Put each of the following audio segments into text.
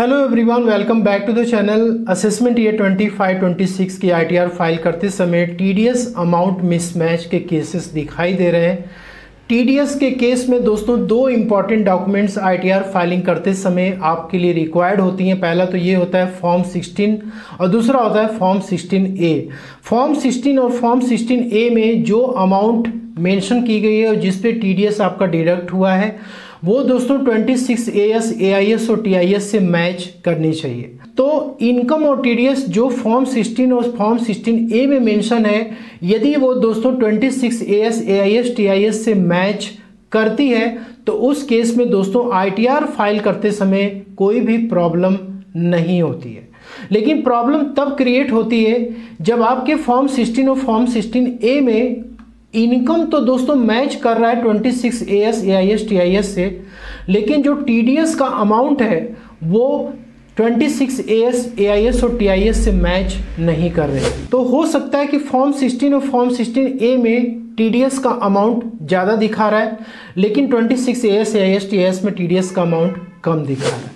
Hello everyone, welcome back to the channel. Assessment year 25-26 की ITR file करते समय TDS amount mismatch के cases दिखाई दे रहे हैं। टीडीएस के केस में दोस्तों दो इंपॉर्टेंट डॉक्यूमेंट्स आईटीआर फाइलिंग करते समय आपके लिए रिक्वायर्ड होती हैं। पहला तो ये होता है फॉर्म 16 और दूसरा होता है फॉर्म 16A। फॉर्म 16 और फॉर्म 16A में जो अमाउंट मेंशन की गई है और जिस पे टीडीएस आपका डिडक्ट हुआ है वो दोस्तों 26AS, AIS और TIS से मैच करनी चाहिए। तो इनकम और टीडीएस जो फॉर्म 16 और फॉर्म 16A में मेंशन है, यदि वो दोस्तों 26AS, AIS, TIS से मैच करती है तो उस केस में दोस्तों आईटीआर फाइल करते समय कोई भी प्रॉब्लम नहीं होती है। लेकिन प्रॉब्लम तब क्रिएट होती है जब आपके फॉर्म 16 और फॉर्म 16A में इनकम तो दोस्तों मैच कर रहा है 26AS, AIS, TIS से, लेकिन जो टीडीएस का अमाउंट है वो 26AS, AIS और TIS से मैच नहीं कर रहे। तो हो सकता है कि फॉर्म 16 और फॉर्म 16A में टीडीएस का अमाउंट ज़्यादा दिखा रहा है लेकिन 26AS, AIS, TIS में टीडीएस का अमाउंट कम दिखा रहा है।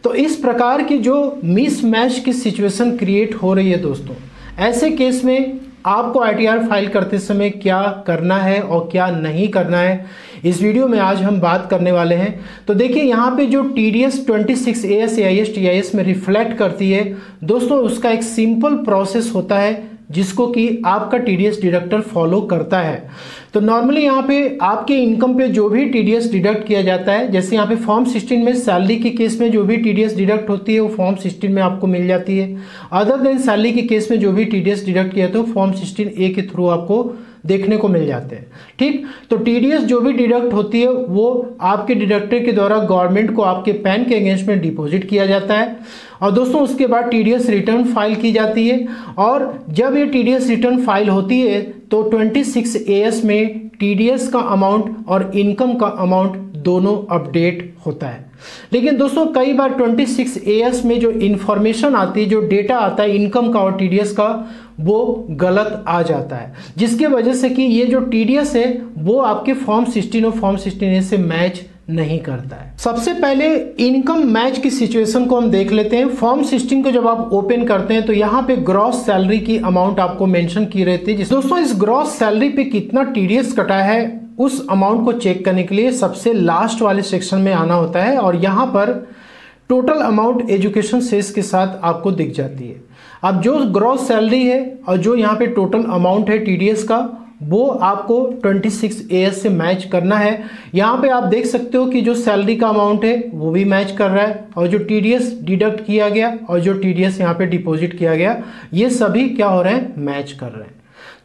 तो इस प्रकार की जो मिसमैच की सिचुएशन क्रिएट हो रही है दोस्तों, ऐसे केस में आपको आईटीआर फाइल करते समय क्या करना है और क्या नहीं करना है, इस वीडियो में आज हम बात करने वाले हैं। तो देखिए यहाँ पे जो टीडीएस 26AS, AIS, TIS में रिफ्लेक्ट करती है दोस्तों, उसका एक सिंपल प्रोसेस होता है जिसको कि आपका टीडीएस डिडक्टर फॉलो करता है। तो नॉर्मली यहाँ पे आपके इनकम पे जो भी टीडीएस डिडक्ट किया जाता है, जैसे यहाँ पे फॉर्म 16 में सैलरी के केस में जो भी टीडीएस डिडक्ट होती है वो फॉर्म 16 में आपको मिल जाती है। अदर देन सैलरी के केस में जो भी टीडीएस डिडक्ट किया तो फॉर्म 16A के थ्रू आपको देखने को मिल जाते हैं। ठीक, तो टीडीएस जो भी डिडक्ट होती है वो आपके डिडक्टर के द्वारा गवर्नमेंट को आपके पैन के अगेंस्ट में डिपॉजिट किया जाता है और दोस्तों उसके बाद टीडीएस रिटर्न फाइल की जाती है। और जब ये टीडीएस रिटर्न फाइल होती है तो 26AS में टीडीएस का अमाउंट और इनकम का अमाउंट दोनों अपडेट होता है। लेकिन दोस्तों कई बार 26AS में जो इंफॉर्मेशन आती है, जो डेटा आता है इनकम का और टीडीएस का, वो गलत आ जाता है, जिसके वजह से कि ये जो टीडीएस है वो आपके फॉर्म 16 और फॉर्म 16A से मैच नहीं करता है। सबसे पहले इनकम मैच की सिचुएशन को हम देख लेते हैं। फॉर्म 16 को जब आप ओपन करते हैं तो यहाँ पे ग्रॉस सैलरी की अमाउंट आपको मेंशन की रहती है। दोस्तों इस ग्रॉस सैलरी पे कितना टीडीएस कटा है उस अमाउंट को चेक करने के लिए सबसे लास्ट वाले सेक्शन में आना होता है और यहाँ पर टोटल अमाउंट एजुकेशन सेस के साथ आपको दिख जाती है। अब जो ग्रॉस सैलरी है और जो यहाँ पे टोटल अमाउंट है टीडीएस का, वो आपको 26AS से मैच करना है। यहाँ पे आप देख सकते हो कि जो सैलरी का अमाउंट है वो भी मैच कर रहा है और जो टीडीएस डिडक्ट किया गया और जो टीडीएस यहाँ पे डिपॉजिट किया गया, ये सभी क्या हो रहे हैं, मैच कर रहे हैं।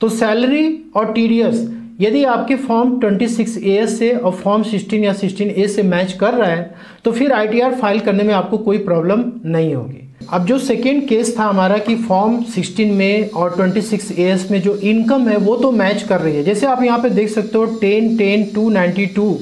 तो सैलरी और टीडीएस यदि आपके फॉर्म 26AS से और फॉर्म 16 या 16A से मैच कर रहा है तो फिर आईटीआर फाइल करने में आपको कोई प्रॉब्लम नहीं होगी। अब जो सेकेंड केस था हमारा कि फॉर्म 16 में और 26AS में जो इनकम है वो तो मैच कर रही है। जैसे आप यहाँ पे देख सकते हो 10,10,292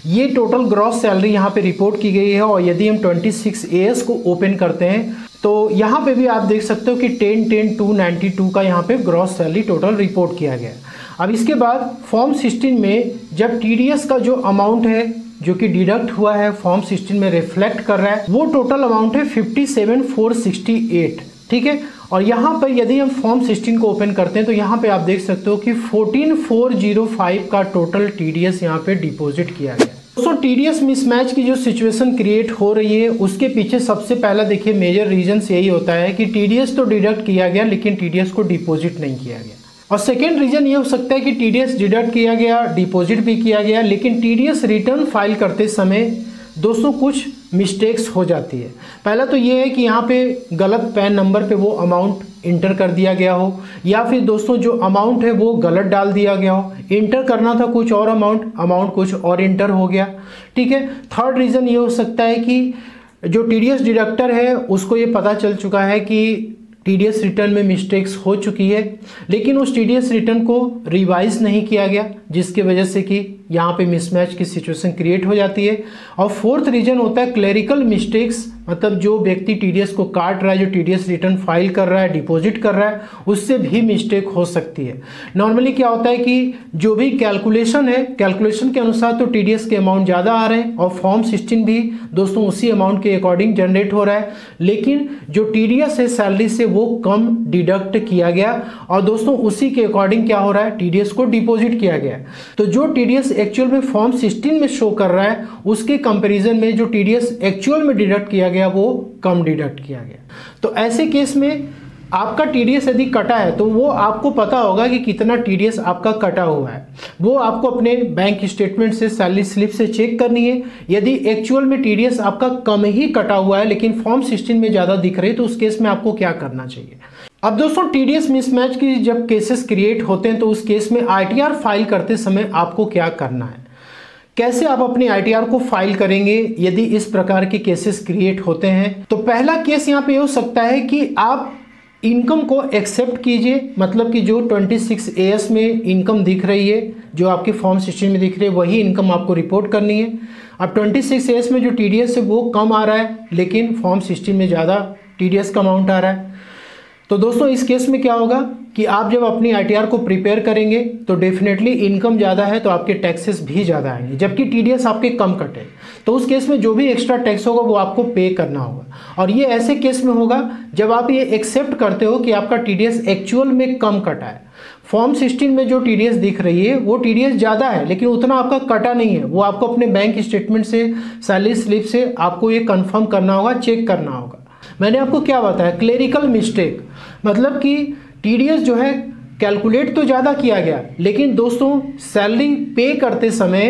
ये टोटल ग्रॉस सैलरी यहाँ पे रिपोर्ट की गई है और यदि हम 26AS को ओपन करते हैं तो यहाँ पे भी आप देख सकते हो कि 10,10,292 का यहाँ पे ग्रॉस सैलरी टोटल रिपोर्ट किया गया। अब इसके बाद फॉर्म 16 में जब टीडीएस का जो अमाउंट है जो कि डिडक्ट हुआ है फॉर्म 16 में रिफ्लेक्ट कर रहा है, वो टोटल अमाउंट है 57,468। ठीक है, और यहाँ पर यदि हम फॉर्म 16 को ओपन करते हैं तो यहाँ पे आप देख सकते हो कि 14,405 का टोटल टीडीएस यहाँ पे डिपॉजिट किया गया। दोस्तों टीडीएस मिसमैच की जो सिचुएशन क्रिएट हो रही है उसके पीछे सबसे पहला देखिए मेजर रीजन यही होता है कि टीडीएस तो डिडक्ट किया गया लेकिन टीडीएस को डिपॉजिट नहीं किया गया। और सेकेंड रीजन ये हो सकता है कि टीडीएस डिडक्ट किया गया, डिपॉजिट भी किया गया, लेकिन टीडीएस रिटर्न फाइल करते समय दोस्तों कुछ मिस्टेक्स हो जाती है। पहला तो ये है कि यहाँ पे गलत पैन नंबर पे वो अमाउंट इंटर कर दिया गया हो या फिर दोस्तों जो अमाउंट है वो गलत डाल दिया गया हो। इंटर करना था कुछ और अमाउंट कुछ और इंटर हो गया। ठीक है, थर्ड रीज़न ये हो सकता है कि जो टीडीएस डिडक्टर है उसको ये पता चल चुका है कि टीडीएस रिटर्न में मिस्टेक्स हो चुकी है लेकिन उस टीडीएस रिटर्न को रिवाइज नहीं किया गया, जिसकी वजह से कि यहाँ पे मिसमैच की सिचुएशन क्रिएट हो जाती है। और फोर्थ रीजन होता है क्लेरिकल मिस्टेक्स, मतलब जो व्यक्ति टीडीएस को काट रहा है, जो टीडीएस रिटर्न फाइल कर रहा है, डिपॉजिट कर रहा है, उससे भी मिस्टेक हो सकती है। नॉर्मली क्या होता है कि जो भी कैलकुलेशन है, कैलकुलेशन के अनुसार तो टीडीएस के अमाउंट ज़्यादा आ रहे हैं और फॉर्म 16 भी दोस्तों उसी अमाउंट के अकॉर्डिंग जनरेट हो रहा है, लेकिन जो टीडीएस है सैलरी से वो कम डिडक्ट किया गया और दोस्तों उसी के अकॉर्डिंग क्या हो रहा है, टीडीएस को डिपॉजिट किया गया। तो जो टीडीएस एक्चुअल में फॉर्म 16 में शो कर रहा है उसके कंपैरिजन में जो टीडीएस एक्चुअल में डिडक्ट किया गया वो कम डिडक्ट किया गया। तो ऐसे केस में आपका टीडीएस यदि कटा है तो वो आपको पता होगा कि कितना टीडीएस आपका कटा हुआ है, वो आपको अपने बैंक स्टेटमेंट से, सैलरी स्लिप से चेक करनी है। यदि एक्चुअल में टीडीएस आपका कम ही कटा हुआ है लेकिन फॉर्म 16 में ज़्यादा दिख रहे हैं तो उस केस में आपको क्या करना चाहिए। अब दोस्तों टीडीएस मिसमैच की जब केसेस क्रिएट होते हैं तो उस केस में आईटीआर फाइल करते समय आपको क्या करना है, कैसे आप अपनी आईटीआर को फाइल करेंगे यदि इस प्रकार के केसेस क्रिएट होते हैं। तो पहला केस यहाँ पे हो सकता है कि आप इनकम को एक्सेप्ट कीजिए, मतलब कि जो 26 AS में इनकम दिख रही है, जो आपके फॉर्म 16 में दिख रही है, वही इनकम आपको रिपोर्ट करनी है। अब 26 AS में जो टीडीएस है वो कम आ रहा है लेकिन फॉर्म 16 में ज़्यादा टीडीएस का अमाउंट आ रहा है। तो दोस्तों इस केस में क्या होगा कि आप जब अपनी आईटीआर को प्रिपेयर करेंगे तो डेफिनेटली इनकम ज़्यादा है तो आपके टैक्सेस भी ज़्यादा आएंगे, जबकि टीडीएस आपके कम कटे तो उस केस में जो भी एक्स्ट्रा टैक्स होगा वो आपको पे करना होगा। और ये ऐसे केस में होगा जब आप ये एक्सेप्ट करते हो कि आपका टीडीएस एक्चुअल में कम कटा है। फॉर्म 16 में जो टीडीएस दिख रही है वो टीडीएस ज़्यादा है लेकिन उतना आपका कटा नहीं है, वो आपको अपने बैंक स्टेटमेंट से, सैलरी स्लिप से आपको ये कंफर्म करना होगा, चेक करना होगा। मैंने आपको क्या बताया, क्लेरिकल मिस्टेक, मतलब कि टीडीएस जो है कैलकुलेट तो ज़्यादा किया गया लेकिन दोस्तों सैलरी पे करते समय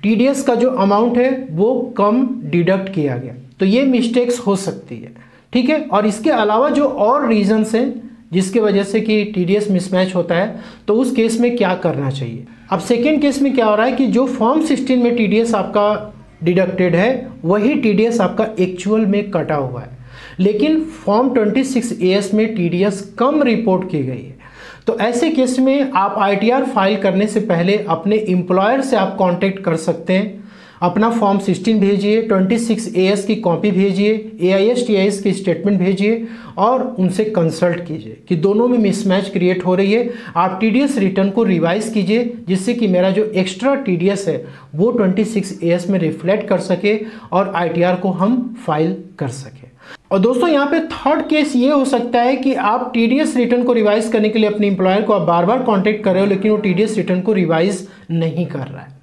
टीडीएस का जो अमाउंट है वो कम डिडक्ट किया गया, तो ये मिस्टेक्स हो सकती है, ठीक है। और इसके अलावा जो और रीजंस हैं जिसके वजह से कि टीडीएस मिसमैच होता है तो उस केस में क्या करना चाहिए। अब सेकेंड केस में क्या हो रहा है कि जो फॉर्म 16 में टीडीएस आपका डिडक्टेड है वही टीडीएस आपका एक्चुअल में कटा हुआ है लेकिन फॉर्म 26 AS में टीडीएस कम रिपोर्ट की गई है। तो ऐसे केस में आप आईटीआर फाइल करने से पहले अपने एम्प्लॉयर से आप कांटेक्ट कर सकते हैं, अपना फॉर्म 16 भेजिए, 26 AS की कॉपी भेजिए, AIS TIS की स्टेटमेंट भेजिए और उनसे कंसल्ट कीजिए कि दोनों में मिसमैच क्रिएट हो रही है। आप टीडीएस रिटर्न को रिवाइज कीजिए जिससे कि मेरा जो एक्स्ट्रा टीडीएस है वो 26 AS में रिफ्लेक्ट कर सके और आईटीआर को हम फाइल कर सके। और दोस्तों यहाँ पे थर्ड केस ये हो सकता है कि आप टीडीएस रिटर्न को रिवाइज करने के लिए अपने एम्प्लॉयर को आप बार बार कांटेक्ट कर रहे हो लेकिन वो टीडीएस रिटर्न को रिवाइज नहीं कर रहा है,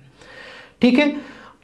ठीक है।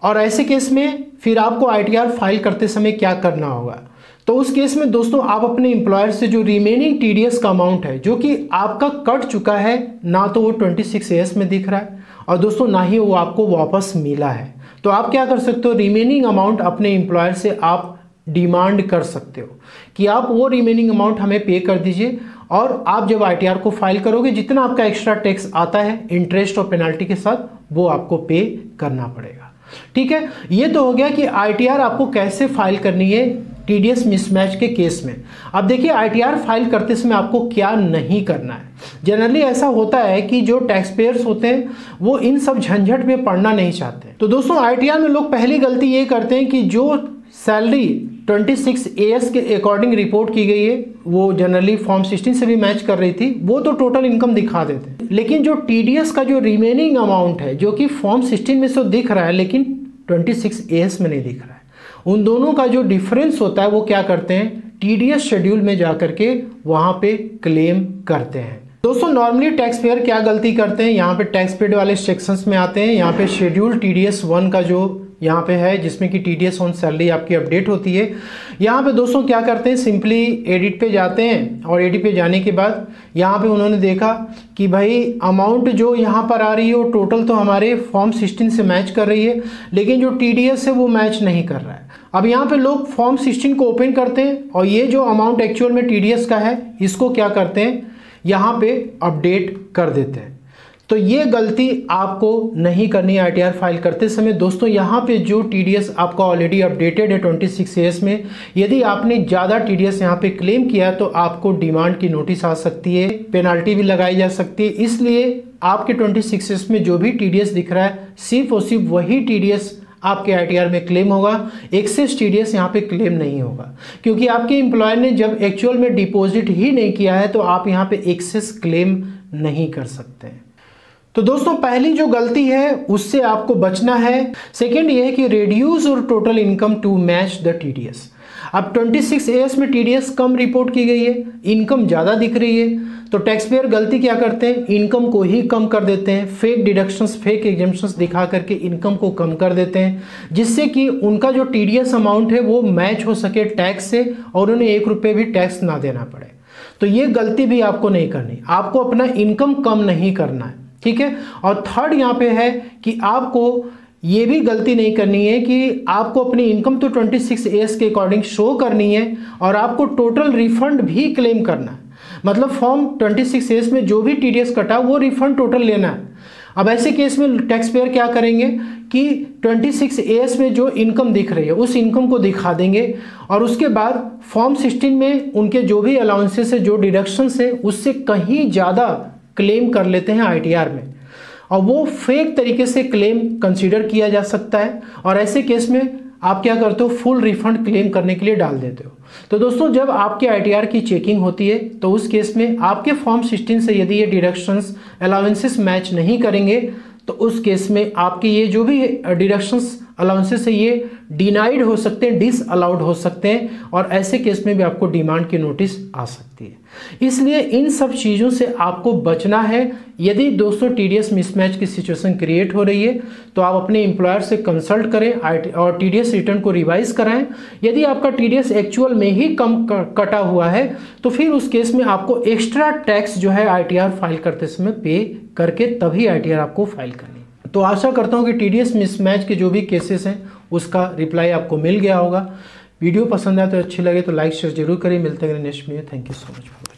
और ऐसे केस में फिर आपको आईटीआर फाइल करते समय क्या करना होगा, तो उस केस में दोस्तों आप अपने एम्प्लॉयर से जो रिमेनिंग टीडीएस का अमाउंट है जो कि आपका कट चुका है, ना तो वो 26 AS में दिख रहा है और दोस्तों ना ही वो आपको वापस मिला है, तो आप क्या कर सकते हो, रिमेनिंग अमाउंट अपने एम्प्लॉयर से आप डिमांड कर सकते हो कि आप वो रिमेनिंग अमाउंट हमें पे कर दीजिए। और आप जब आईटीआर को फाइल करोगे जितना आपका एक्स्ट्रा टैक्स आता है इंटरेस्ट और पेनल्टी के साथ वो आपको पे करना पड़ेगा, ठीक है। ये तो हो गया कि आईटीआर आपको कैसे फाइल करनी है टीडीएस मिसमैच के केस में। अब देखिए आईटीआर फाइल करते समय आपको क्या नहीं करना है। जनरली ऐसा होता है कि जो टैक्स पेयर्स होते हैं वो इन सब झंझट में पड़ना नहीं चाहते। तो दोस्तों आईटीआर में लोग पहली गलती ये करते हैं कि जो सैलरी 26 AS के अकॉर्डिंग रिपोर्ट की गई है वो जनरली फॉर्म 16 से भी मैच कर रही थी, वो तो टोटल इनकम दिखा देते हैं, लेकिन जो टीडीएस का जो रिमेनिंग अमाउंट है जो कि फॉर्म 16 में तो दिख रहा है लेकिन 26 AS में नहीं दिख रहा है, उन दोनों का जो डिफरेंस होता है वो क्या करते हैं, टीडीएस शेड्यूल में जाकर के वहाँ पे क्लेम करते हैं। दोस्तों नॉर्मली टैक्स पेयर क्या गलती करते हैं, यहाँ पे टैक्स पेड वाले सेक्शंस में आते हैं, यहाँ पे शेड्यूल टीडीएस 1 का जो यहाँ पे है जिसमें कि टीडीएस ऑन सैलरी आपकी अपडेट होती है। यहाँ पे दोस्तों क्या करते हैं, सिंपली एडिट पे जाते हैं और एडिट पे जाने के बाद यहाँ पे उन्होंने देखा कि भाई अमाउंट जो यहाँ पर आ रही है वो टोटल तो हमारे फॉर्म 16 से मैच कर रही है लेकिन जो टीडीएस है वो मैच नहीं कर रहा है। अब यहाँ पे लोग फॉर्म 16 को ओपन करते हैं और ये जो अमाउंट एक्चुअल में टीडीएस का है इसको क्या करते हैं, यहाँ पे अपडेट कर देते हैं। तो ये गलती आपको नहीं करनी है ITR फाइल करते समय। दोस्तों यहाँ पे जो TDS आपका ऑलरेडी अपडेटेड है 26 AS में, यदि आपने ज़्यादा TDS यहाँ पे क्लेम किया तो आपको डिमांड की नोटिस आ सकती है, पेनाल्टी भी लगाई जा सकती है। इसलिए आपके 26 AS में जो भी TDS दिख रहा है सिर्फ और सिर्फ वही TDS आपके ITR में क्लेम होगा, एक्सेस TDS यहाँ पे क्लेम नहीं होगा, क्योंकि आपके एम्प्लॉयर ने जब एक्चुअल में डिपॉजिट ही नहीं किया है तो आप यहाँ पे एक्सेस क्लेम नहीं कर सकते हैं। तो दोस्तों पहली जो गलती है उससे आपको बचना है। सेकेंड ये है कि रिड्यूस और total income to match the TDS। अब 26 AS में TDS कम रिपोर्ट की गई है, इनकम ज़्यादा दिख रही है, तो टैक्स पेयर गलती क्या करते हैं, इनकम को ही कम कर देते हैं, फेक डिडक्शंस फेक एग्जेम्पशंस दिखा करके इनकम को कम कर देते हैं, जिससे कि उनका जो TDS अमाउंट है वो मैच हो सके टैक्स से और उन्हें 1 रुपये भी टैक्स ना देना पड़े। तो ये गलती भी आपको नहीं करनी, आपको अपना इनकम कम नहीं करना है, ठीक है। और थर्ड यहाँ पे है कि आपको ये भी गलती नहीं करनी है कि आपको अपनी इनकम तो 26 AS के अकॉर्डिंग शो करनी है और आपको टोटल रिफंड भी क्लेम करना है। मतलब फॉर्म 26 AS में जो भी TDS कटा वो रिफंड टोटल लेना है। अब ऐसे केस में टैक्स पेयर क्या करेंगे कि 26 AS में जो इनकम दिख रही है उस इनकम को दिखा देंगे और उसके बाद फॉर्म 16 में उनके जो भी अलाउंसेस है, जो डिडक्शंस है, उससे कहीं ज़्यादा क्लेम कर लेते हैं ITR में और वो फेक तरीके से क्लेम कंसीडर किया जा सकता है और ऐसे केस में आप क्या करते हो, फुल रिफंड क्लेम करने के लिए डाल देते हो। तो दोस्तों जब आपके ITR की चेकिंग होती है तो उस केस में आपके फॉर्म 16 से यदि ये डिडक्शंस अलाउंसेस मैच नहीं करेंगे तो उस केस में आपके ये जो भी डिडक्शंस अलाउंसेस है ये डिनाइड हो सकते हैं, डिसअलाउड हो सकते हैं और ऐसे केस में भी आपको डिमांड की नोटिस आ सकती है। इसलिए इन सब चीज़ों से आपको बचना है। यदि दोस्तों TDS मिसमैच की सिचुएशन क्रिएट हो रही है तो आप अपने एम्प्लॉयर से कंसल्ट करें और TDS रिटर्न को रिवाइज कराएं। यदि आपका TDS एक्चुअल में ही कम कटा हुआ है तो फिर उस केस में आपको एक्स्ट्रा टैक्स जो है ITR फाइल करते समय पे करके तभी ITR आपको फाइल करनी है। तो आशा करता हूँ कि TDS मिसमैच के जो भी केसेस हैं उसका रिप्लाई आपको मिल गया होगा। वीडियो पसंद आए तो अच्छी लगे तो लाइक शेयर जरूर करें। मिलते हैं next video. Thank you so much.